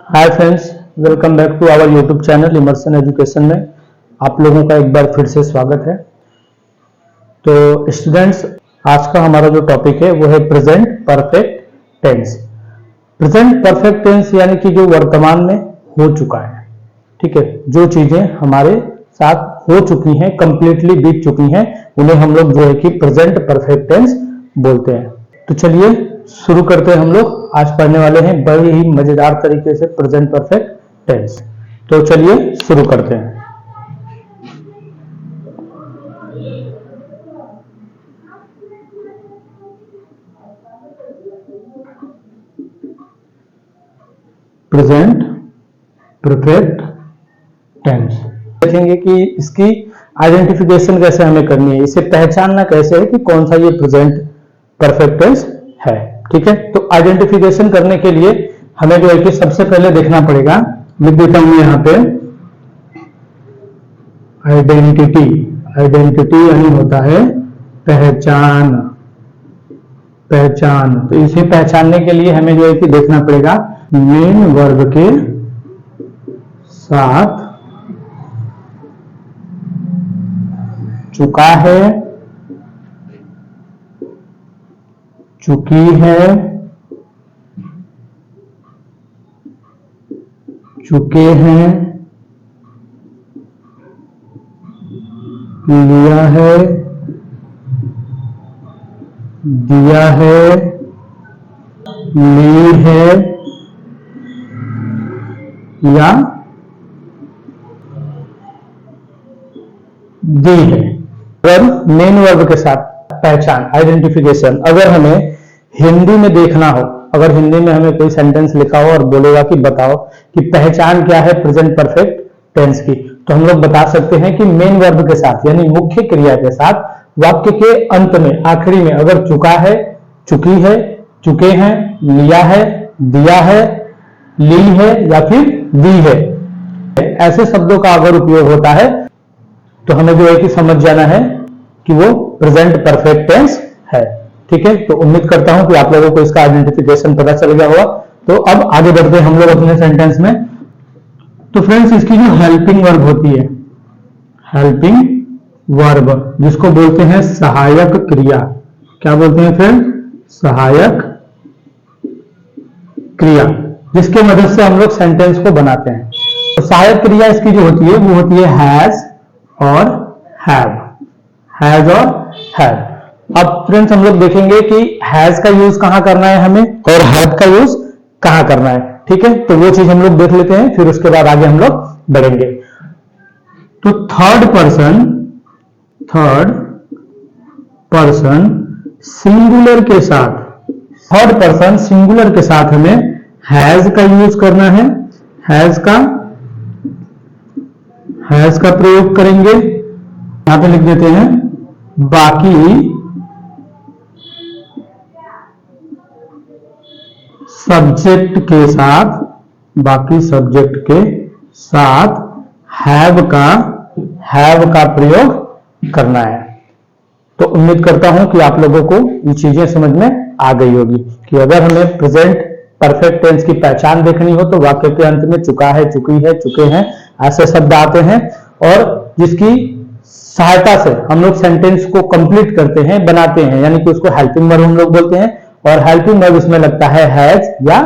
Hi friends, welcome back to our YouTube channel Emerson education में आप लोगों का एक बार फिर से स्वागत है। तो स्टूडेंट्स, आज का हमारा जो टॉपिक है वो है present perfect tense. Present perfect tense यानी कि जो वर्तमान में हो चुका है, ठीक है, जो चीजें हमारे साथ हो चुकी हैं, कंप्लीटली बीत चुकी हैं, उन्हें हम लोग जो है कि प्रेजेंट परफेक्ट टेंस बोलते हैं। तो चलिए शुरू करते हैं। हम लोग आज पढ़ने वाले हैं बड़े ही मजेदार तरीके से प्रेजेंट परफेक्ट टेंस। तो चलिए शुरू करते हैं। प्रेजेंट परफेक्ट टेंस देखेंगे कि इसकी आइडेंटिफिकेशन कैसे हमें करनी है, इसे पहचानना कैसे है कि कौन सा ये प्रेजेंट परफेक्ट टेंस है। ठीक है, तो आइडेंटिफिकेशन करने के लिए हमें जो है कि सबसे पहले देखना पड़ेगा, लिख देता हूं मैं यहाँ पे आइडेंटिटी। आइडेंटिटी यानी होता है पहचान। पहचान, तो इसे पहचानने के लिए हमें जो है कि देखना पड़ेगा मेन वर्ब के साथ चुका है, चुकी है, चुके हैं, लिया है, दिया है, ली है या दी है। अगर मेन वर्ब के साथ पहचान आइडेंटिफिकेशन अगर हमें हिंदी में देखना हो, अगर हिंदी में हमें कोई सेंटेंस लिखा हो और बोलेगा कि बताओ कि पहचान क्या है प्रेजेंट परफेक्ट टेंस की, तो हम लोग बता सकते हैं कि मेन वर्ब के साथ यानी मुख्य क्रिया के साथ वाक्य के अंत में, आखिरी में अगर चुका है, चुकी है, चुके हैं, लिया है, दिया है, ली है या फिर दी है, ऐसे शब्दों का अगर उपयोग होता है तो हमें जो है कि समझ जाना है कि वो प्रेजेंट परफेक्ट टेंस है। ठीक है, तो उम्मीद करता हूं कि आप लोगों को इसका आइडेंटिफिकेशन पता चल गया होगा। तो अब आगे बढ़ते हैं हम लोग अपने सेंटेंस में। तो फ्रेंड्स, इसकी जो हेल्पिंग वर्ब होती है, हेल्पिंग वर्ब जिसको बोलते हैं सहायक क्रिया, क्या बोलते हैं फ्रेंड? सहायक क्रिया, जिसके मदद से हम लोग सेंटेंस को बनाते हैं। तो सहायक क्रिया इसकी जो होती है वो होती है हैज और हैव। हैज और हैव। अब फ्रेंड्स, हम लोग देखेंगे कि हैज का यूज कहां करना है हमें और हैव का यूज कहां करना है। ठीक है, तो वो चीज हम लोग देख लेते हैं, फिर उसके बाद आगे हम लोग बढ़ेंगे। तो थर्ड पर्सन सिंगुलर के साथ, थर्ड पर्सन सिंगुलर के साथ हमें हैज का यूज करना है। हैज का प्रयोग करेंगे। यहां पे लिख देते हैं बाकी सब्जेक्ट के साथ, बाकी सब्जेक्ट के साथ हैव का प्रयोग करना है। तो उम्मीद करता हूं कि आप लोगों को ये चीजें समझ में आ गई होगी कि अगर हमें प्रेजेंट परफेक्ट टेंस की पहचान देखनी हो तो वाक्य के अंत में चुका है, चुकी है, चुके हैं ऐसे शब्द आते हैं और जिसकी सहायता से हम लोग सेंटेंस को कंप्लीट करते हैं, बनाते हैं, यानी कि उसको हेल्पिंग वर्ब हम लोग बोलते हैं। और हेल्पिंग वर्ब इसमें लगता है हैज या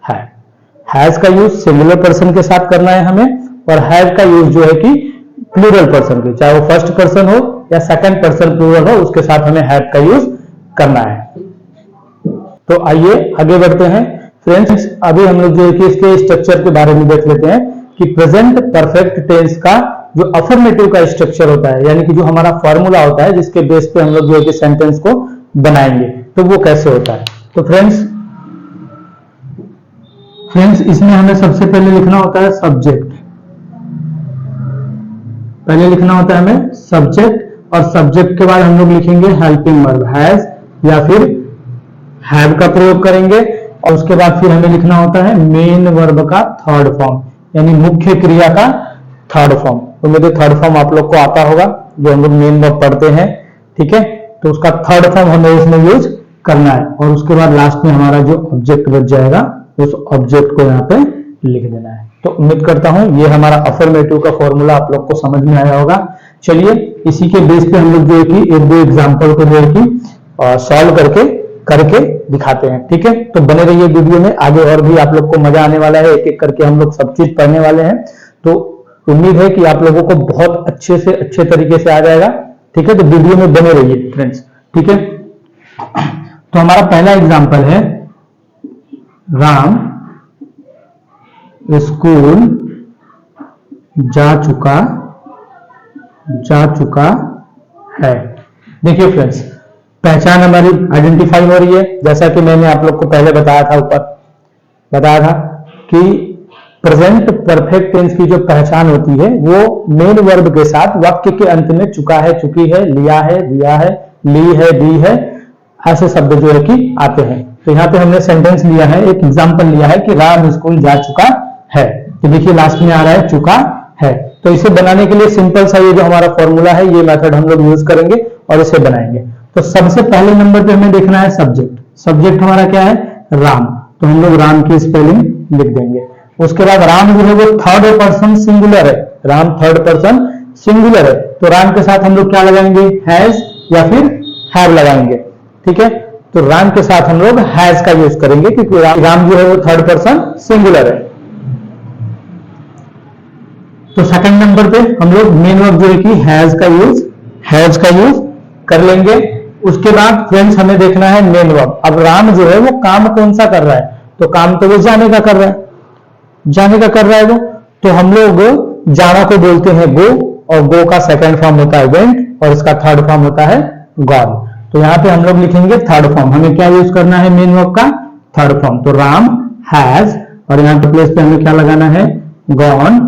हैव। हैज का यूज सिंगुलर पर्सन के साथ करना है हमें, और हैव का यूज जो है कि प्लूरल पर्सन के, चाहे वो फर्स्ट पर्सन हो या सेकंड पर्सन प्लूरल हो, उसके साथ हमें हैव का यूज करना है। तो आइए आगे बढ़ते हैं फ्रेंड्स। अभी हम लोग जो है कि इसके स्ट्रक्चर के बारे में देख लेते हैं कि प्रेजेंट परफेक्ट टेंस का जो अफर्मेटिव का स्ट्रक्चर होता है, यानी कि जो हमारा फॉर्मूला होता है जिसके बेस पे हम लोग जो है कि सेंटेंस को बनाएंगे, तो वो कैसे होता है। तो फ्रेंड्स, इसमें हमें सबसे पहले लिखना होता है सब्जेक्ट। पहले लिखना होता है हमें सब्जेक्ट, और सब्जेक्ट के बाद हम लोग लिखेंगे हेल्पिंग वर्ब हैज या फिर हैव का प्रयोग करेंगे। और उसके बाद फिर हमें लिखना होता है मेन वर्ब का थर्ड फॉर्म, यानी मुख्य क्रिया का थर्ड फॉर्म। तो मुझे थर्ड फॉर्म आप लोग को आता होगा, जो हम लोग मेन वर्ब पढ़ते हैं। ठीक है, तो उसका थर्ड फॉर्म हमें इसमें यूज करना है। और उसके बाद लास्ट में हमारा जो ऑब्जेक्ट बच जाएगा, उस ऑब्जेक्ट को यहाँ पे लिख देना है। तो उम्मीद करता हूं ये हमारा अफर्मेटिव का फॉर्मूला आप लोग को समझ में आया होगा। चलिए इसी के बेस पे हम लोग जो है कि एक दो एग्जांपल को जो है कि सॉल्व करके दिखाते हैं। ठीक है, तो बने रहिए वीडियो में, आगे और भी आप लोग को मजा आने वाला है, एक एक करके हम लोग सब चीज पढ़ने वाले हैं। तो उम्मीद है कि आप लोगों को बहुत अच्छे से अच्छे तरीके से आ जाएगा। ठीक है, तो वीडियो में बने रहिए फ्रेंड्स। ठीक है, तो हमारा पहला एग्जांपल है, राम स्कूल जा चुका है। देखिए फ्रेंड्स, पहचान हमारी आइडेंटिफाई हो रही है, जैसा कि मैंने आप लोग को पहले बताया था कि प्रेजेंट परफेक्ट टेंस की जो पहचान होती है वो मेन वर्ब के साथ वाक्य के अंत में चुका है, चुकी है, लिया है, दिया है, ली है, दी है, ऐसे शब्द जो है कि आते हैं। तो यहाँ पे हमने सेंटेंस लिया है, एक एग्जांपल लिया है कि राम स्कूल जा चुका है। तो देखिए लास्ट में आ रहा है चुका है। तो इसे बनाने के लिए सिंपल सा ये जो हमारा फॉर्मूला है, ये मेथड हम लोग यूज करेंगे और इसे बनाएंगे। तो सबसे पहले नंबर पे हमें देखना है सब्जेक्ट। सब्जेक्ट हमारा क्या है? राम। तो हम लोग राम की स्पेलिंग लिख देंगे। उसके बाद राम जो है वो थर्ड पर्सन सिंगुलर है, राम थर्ड पर्सन सिंगुलर है। तो राम के साथ हम लोग क्या लगाएंगे? हैज या फिर हैव लगाएंगे। ठीक है, तो राम के साथ हम लोग हैज का यूज करेंगे क्योंकि राम जो है वो थर्ड पर्सन सिंगुलर है। तो सेकंड नंबर पे हम लोग मेन वर्ब जो है कि हैज का यूज कर लेंगे। उसके बाद फ्रेंड्स हमें देखना है मेन वर्ब। अब राम जो है वो काम कौन सा कर रहा है? तो काम तो वो जाने का कर रहा है, वो। तो हम लोग जाना को बोलते हैं गो, और गो का सेकंड फॉर्म होता है वेंट और इसका थर्ड फॉर्म होता है गॉन। तो यहाँ पे हम लोग लिखेंगे थर्ड फॉर्म। हमें क्या यूज करना है? मेन वर्ब का थर्ड फॉर्म। तो राम हैज, और यहाँ पे प्लेस पे हमें क्या लगाना है? Gone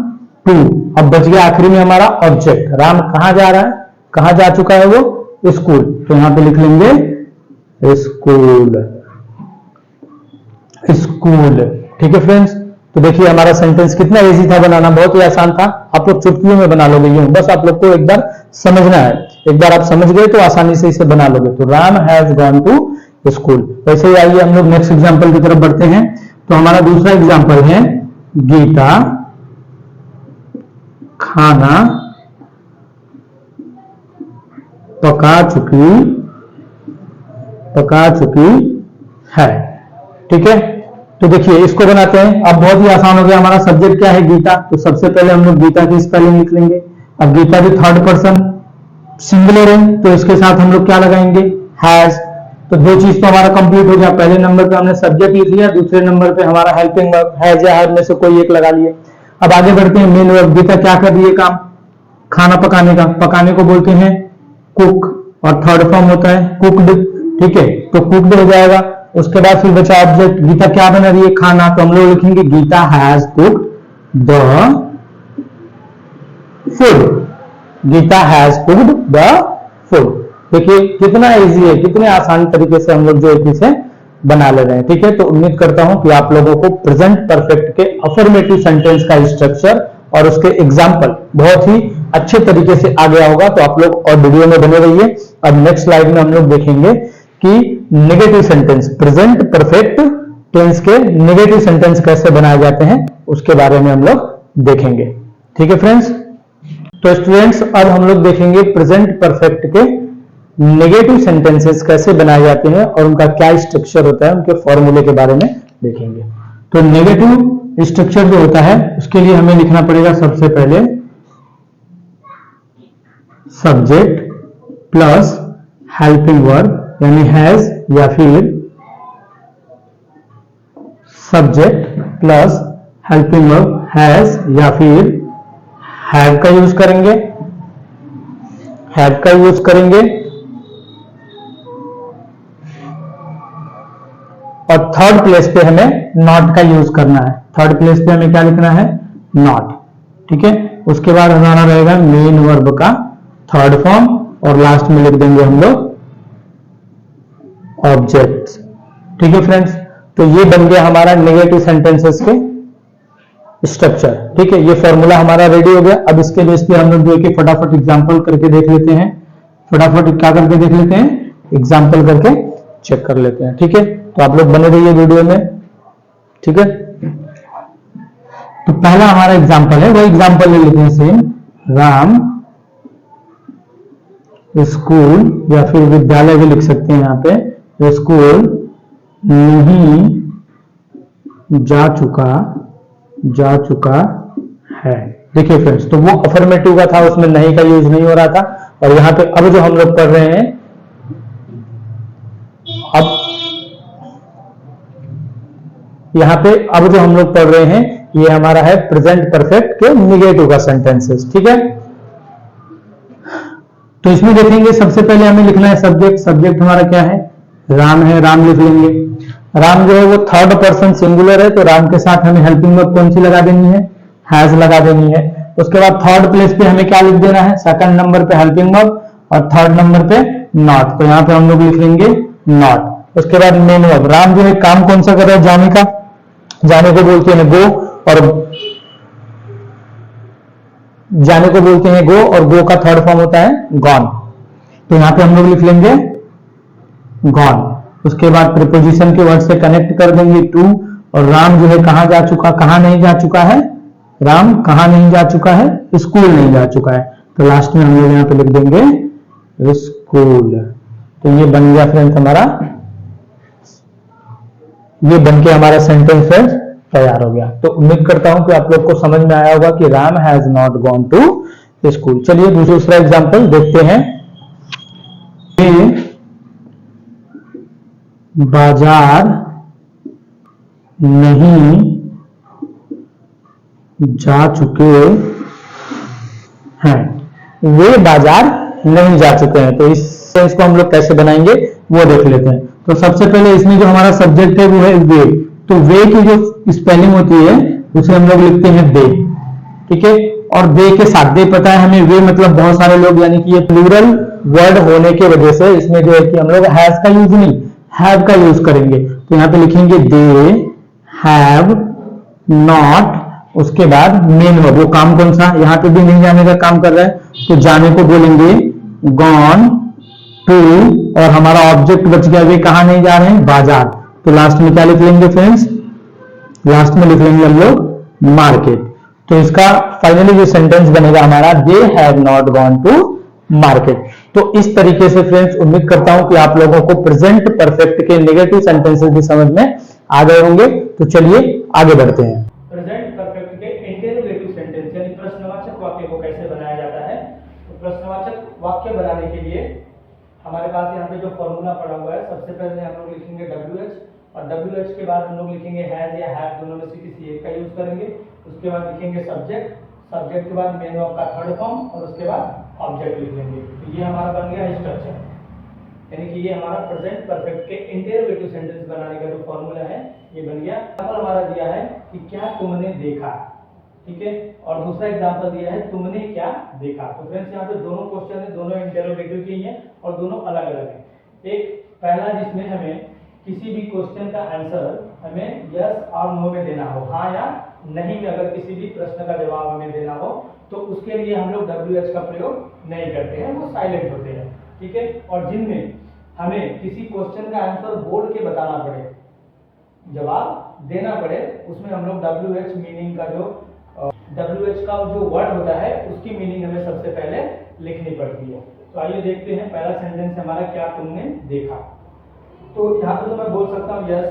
to. अब बच गया आखिरी में हमारा ऑब्जेक्ट। राम कहां जा रहा है? कहां जा चुका है वो? स्कूल। तो यहां पे लिख लेंगे स्कूल। ठीक है फ्रेंड्स, तो देखिए हमारा सेंटेंस कितना इजी था बनाना, बहुत ही आसान था। आप लोग चुटकियों में बना लोगे, यूं बस आप लोग को एक बार समझना है। एक बार आप समझ गए तो आसानी से इसे बना लोगे। तो Ram has gone to school. वैसे ही आइए हम लोग नेक्स्ट एग्जांपल की तरफ बढ़ते हैं। तो हमारा दूसरा एग्जांपल है, गीता खाना पका चुकी है। ठीक है, तो देखिए इसको बनाते हैं। अब बहुत ही आसान हो गया। हमारा सब्जेक्ट क्या है? गीता। तो सबसे पहले हम लोग गीता की स्पेलिंग लिख लेंगे। अब गीता भी थर्ड पर्सन सिंगुलर है, तो इसके साथ हम लोग क्या लगाएंगे? हैज। तो दो चीज तो हमारा कंप्लीट हो गया। पहले नंबर पे हमने सब्जेक्ट लिख लिया, दूसरे नंबर पे हमारा हेल्पिंग वर्ब हैज या हैव में से कोई एक लगा लिए। अब आगे बढ़ते हैं। मेन वर्ब, गीता क्या कर रही है? काम, खाना पकाने का। पकाने को बोलते हैं कुक, और थर्ड फॉर्म होता है कुक्ड। ठीक है, तो कुक्ड हो जाएगा। उसके बाद फिर बचा ऑब्जेक्ट। गीता क्या बना रही है? खाना। तो हम लोग लिखेंगे Geeta has cooked the food. Geeta has cooked the food. देखिए कितना इजी है, कितने आसान तरीके से हम लोग जो है इसे बना ले रहे हैं। ठीक है, तो उम्मीद करता हूं कि आप लोगों को प्रेजेंट परफेक्ट के अफर्मेटिव सेंटेंस का स्ट्रक्चर और उसके एग्जाम्पल बहुत ही अच्छे तरीके से आ गया होगा। तो आप लोग और वीडियो में बने रहिए। अब नेक्स्ट स्लाइड में हम लोग देखेंगे कि negative sentence, present perfect tense के नेगेटिव सेंटेंस कैसे बनाए जाते हैं, उसके बारे में हम लोग देखेंगे। ठीक है फ्रेंड्स, तो स्टूडेंट्स अब हम लोग देखेंगे प्रेजेंट परफेक्ट के नेगेटिव सेंटेंसेस कैसे बनाए जाते हैं और उनका क्या स्ट्रक्चर होता है, उनके फॉर्मूले के बारे में देखेंगे। तो नेगेटिव स्ट्रक्चर जो होता है उसके लिए हमें लिखना पड़ेगा सबसे पहले सब्जेक्ट प्लस हेल्पिंग वर्ब, यानी हैज या फिर subject plus helping verb has या फिर हैव का यूज करेंगे। और थर्ड प्लेस पे हमें नॉट का यूज करना है। थर्ड प्लेस पे हमें क्या लिखना है? नॉट। ठीक है, उसके बाद हमारा रहेगा मेन वर्ब का थर्ड फॉर्म, और लास्ट में लिख देंगे हम लोग ऑब्जेक्ट्स। ठीक है फ्रेंड्स, तो ये बन गया हमारा नेगेटिव सेंटेंसेस के स्ट्रक्चर। ठीक है, ये फॉर्मूला हमारा रेडी हो गया। अब इसके बेस पे हम लोग जो है कि फटाफट एग्जांपल करके देख लेते हैं। फटाफट क्या करके देख लेते हैं? एग्जांपल करके चेक कर लेते हैं। ठीक है, तो आप लोग बने रहिए वीडियो में। ठीक है, तो पहला हमारा एग्जाम्पल है, वो एग्जाम्पल ले लेते हैं सेम। राम स्कूल, या फिर विद्यालय भी लिख सकते हैं यहाँ पे, स्कूल नहीं जा चुका है। देखिए फ्रेंड्स, तो वो अफर्मेटिव का था, उसमें नहीं का यूज नहीं हो रहा था। और यहाँ पे अब जो हम लोग पढ़ रहे हैं, अब यहाँ पे अब जो हम लोग पढ़ रहे हैं, ये हमारा है प्रेजेंट परफेक्ट के निगेटिव का सेंटेंसेस, ठीक है। तो इसमें देखेंगे सबसे पहले हमें लिखना है सब्जेक्ट। सब्जेक्ट हमारा क्या है, राम है, राम लिख लेंगे। राम जो है वो थर्ड पर्सन सिंगुलर है, तो राम के साथ हमें हेल्पिंग वर्ब कौन सी लगा देनी है, हैज लगा देनी है। उसके बाद थर्ड प्लेस पे हमें क्या लिख देना है, सेकंड नंबर पे हेल्पिंग वर्ब और थर्ड नंबर पे नॉट, तो यहाँ पे हम लोग लिख लेंगे नॉट। उसके बाद मेन वर्ब, राम जो है काम कौन सा कर रहा है, जाने का, जाने को बोलते हैं गो, और जाने को बोलते हैं गो, और गो का थर्ड फॉर्म होता है गॉन, तो यहां पे हम लोग लिख लेंगे गॉन। उसके बाद प्रीपोजिशन के वर्ड से कनेक्ट कर देंगे टू, और राम जो है कहां जा चुका, कहां नहीं जा चुका है, राम कहां नहीं जा चुका है, स्कूल नहीं जा चुका है, तो लास्ट में हम लोग यहां पे लिख देंगे स्कूल। तो ये बन गया फ्रेंड्स हमारा, ये बन के हमारा सेंटेंस फ्रेंड्स तैयार हो गया। तो उम्मीद करता हूं कि आप लोग को समझ में आया होगा कि Ram has not gone to school. चलिए दूसरा एग्जांपल देखते हैं। बाजार नहीं जा चुके हैं, वे बाजार नहीं जा चुके हैं, तो इसको हम लोग कैसे बनाएंगे वो देख लेते हैं। तो सबसे पहले इसमें जो हमारा सब्जेक्ट है वो है वे, तो वे की जो स्पेलिंग होती है उसे हम लोग लिखते हैं दे, ठीक है। और दे के साथ, दे पता है हमें, वे मतलब बहुत सारे लोग, यानी कि ये प्लूरल वर्ड होने की वजह से इसमें जो है कि हम लोग हैज का यूज नहीं, हैव का यूज करेंगे। तो यहाँ पे लिखेंगे दे हैव नॉट, उसके बाद मेन वर्ब, वो काम कौन सा, यहाँ पे भी नहीं जाने का काम कर रहा है, तो जाने को बोलेंगे गॉन टू, और हमारा ऑब्जेक्ट बच गया, वे कहां नहीं जा रहे हैं, बाजार, तो लास्ट में क्या लिख लेंगे फ्रेंड्स, लास्ट में लिख लेंगे हम लोग मार्केट। तो इसका फाइनली जो सेंटेंस बनेगा हमारा, they have not gone to market. तो इस तरीके से फ्रेंड्स उम्मीद करता हूं कि आप लोगों को प्रेजेंट परफेक्ट के नेगेटिव सेंटेंसेस भी समझ में आ गए होंगे। तो चलिए आगे बढ़ते हैं। प्रेजेंट परफेक्ट के इंटेरोगेटिव सेंटेंस यानी प्रश्नवाचक वाक्य को कैसे बनाया जाता है। तो प्रश्नवाचक वाक्य बनाने के लिए हमारे पास यहाँ पे जो फॉर्मूला पड़ा हुआ है, सबसे पहले हम लोग लिखेंगे WH, और WH के बाद हम लोग लिखेंगे हैज या हैव, दोनों में से किसी एक का यूज करेंगे। उसके बाद लिखेंगे सब्जेक्ट, सब्जेक्ट के बाद मेन वर्ब का थर्ड फॉर्म, और उसके बाद ऑब्जेक्ट लिख लेंगे। तो ये हमारा बन गया स्ट्रक्चर, यानी कि ये हमारा प्रेजेंट परफेक्ट के इंटेरोगेटिव सेंटेंस बनाने का जो फॉर्मूला है ये बन गया। एग्जांपल हमारा दिया है कि क्या तुमने देखा, ठीक है, और दूसरा एग्जांपल दिया है तुमने क्या देखा। तो फ्रेंड्स यहाँ पे दोनों क्वेश्चन है, दोनों इंटेरोगेटिव के ही हैं और दोनों अलग अलग हैं। एक पहला जिसमें हमें किसी भी क्वेश्चन का आंसर हमें यस और नो में देना हो, हाँ या नहीं में अगर किसी भी प्रश्न का जवाब हमें देना हो, तो उसके लिए हम लोग WH का प्रयोग नहीं करते हैं, वो साइलेंट होते हैं, ठीक है। और जिनमें हमें किसी क्वेश्चन का आंसर बोल के बताना पड़े, जवाब देना पड़े, उसमें हम लोग WH मीनिंग का जो WH का जो वर्ड होता है उसकी मीनिंग हमें सबसे पहले लिखनी पड़ती है। तो आइए देखते हैं, पहला सेंटेंस हमारा क्या तुमने देखा। तो यहाँ पे तो मैं बोल सकता हूँ यस।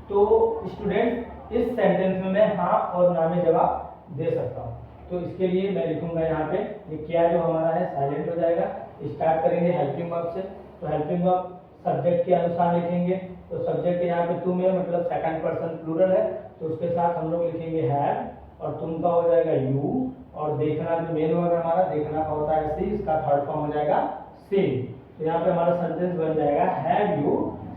तो स्टूडेंट इस सेंटेंस में मैं हाँ और ना में जवाब दे सकता हूँ। तो इसके लिए मैं लिखूंगा यहाँ पे, ये क्या जो हमारा है साइलेंट हो जाएगा। स्टार्ट करेंगे हेल्पिंग वर्ब से, तो हेल्पिंग वर्ब सब्जेक्ट के अनुसार लिखेंगे। तो सब्जेक्ट यहाँ पे तुम है, मतलब सेकंड पर्सन प्लूरल है, तो उसके साथ हम लोग लिखेंगे हैव, और तुम का हो जाएगा यू, और देखना जो मेन वर्ब हमारा देखना का होता है सी, इसका थर्ड फॉर्म हो जाएगा सीन। तो यहाँ पे हमारा सेंटेंस बन जाएगा हैव यू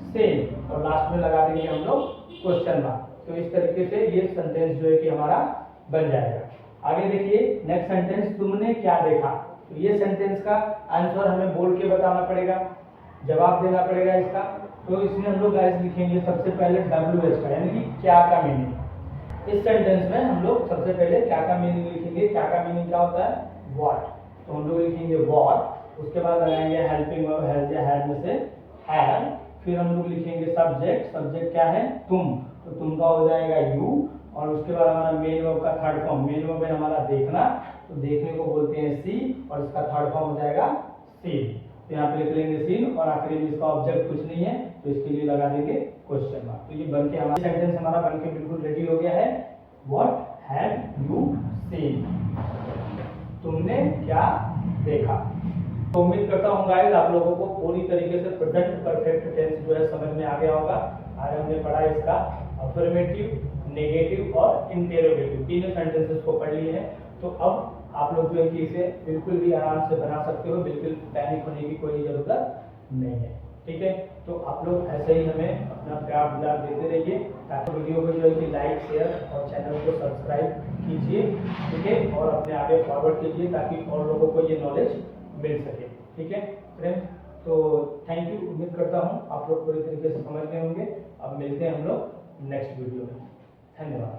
सीन, और लास्ट में लगा देंगे हम लोग क्वेश्चन मार्क। तो इस तरीके से ये सेंटेंस जो है कि हमारा बन जाएगा। आगे देखिए नेक्स्ट सेंटेंस, तुमने क्या देखा। तो ये सेंटेंस का आंसर हमें बोल के बताना पड़ेगा, जवाब देना पड़ेगा इसका। तो इसमें हम लोग गाइस लिखेंगे सबसे पहले WH का, यानी कि क्या का मीनिंग। इस सेंटेंस में हम लोग सबसे पहले क्या का मीनिंग लिखेंगे। क्या का मीनिंग क्या होता है, व्हाट, तो हम लोग लिखेंगे व्हाट। उसके बाद लगाएंगे हेल्पिंग वर्ब हैज या हैड में से हैव, फिर हम लोग लिखेंगे सब्जेक्ट, सब्जेक्ट क्या है तुम, तो तुम का हो जाएगा यू, और उसके बाद हमारा मेन वर्ब का थर्ड फॉर्म, मेन वर्ब है हमारा देखना, तो देखने को बोलते हैं सी, और इसका थर्ड फॉर्म हो जाएगा सीन। तो यहाँ पे लिख लेंगे सीन, और आखिरी में इसका ऑब्जेक्ट कुछ नहीं है तो इसके लिए लगा देंगे क्वेश्चन मार्क। तो ये बन के हमारा सेंटेंस हमारा बन के बिल्कुल रेडी हो गया है। व्हाट हैव यू सीन, तुमने क्या देखा। तो उम्मीद करता हूँ गाइस आप लोगों को पूरी तरीके से प्रेजेंट परफेक्ट टेंस जो है समझ में आ गया होगा। आज हमने पढ़ा इसका अफर्मेटिव, नेगेटिव और इंटेरोगेटिव, तीनों सेंटेंसेस को पढ़ लिए हैं। तो अब आप लोग जो है कि इसे बिल्कुल भी आराम से बना सकते हो, बिल्कुल पैनिक होने की कोई जरूरत नहीं है, ठीक है। तो आप लोग ऐसे ही हमें अपना प्यार दुलार देते रहिए, ताकि वीडियो को जो है कि लाइक, शेयर और चैनल को सब्सक्राइब कीजिए, ठीक है, और अपने आगे फॉरवर्ड कीजिए ताकि और लोगों को ये नॉलेज मिल सके, ठीक है फ्रेंड्स। तो थैंक यू, उम्मीद करता हूँ आप लोग पूरी तरीके से समझ गए होंगे। अब मिलते हैं हम लोग नेक्स्ट वीडियो में, धन्यवाद।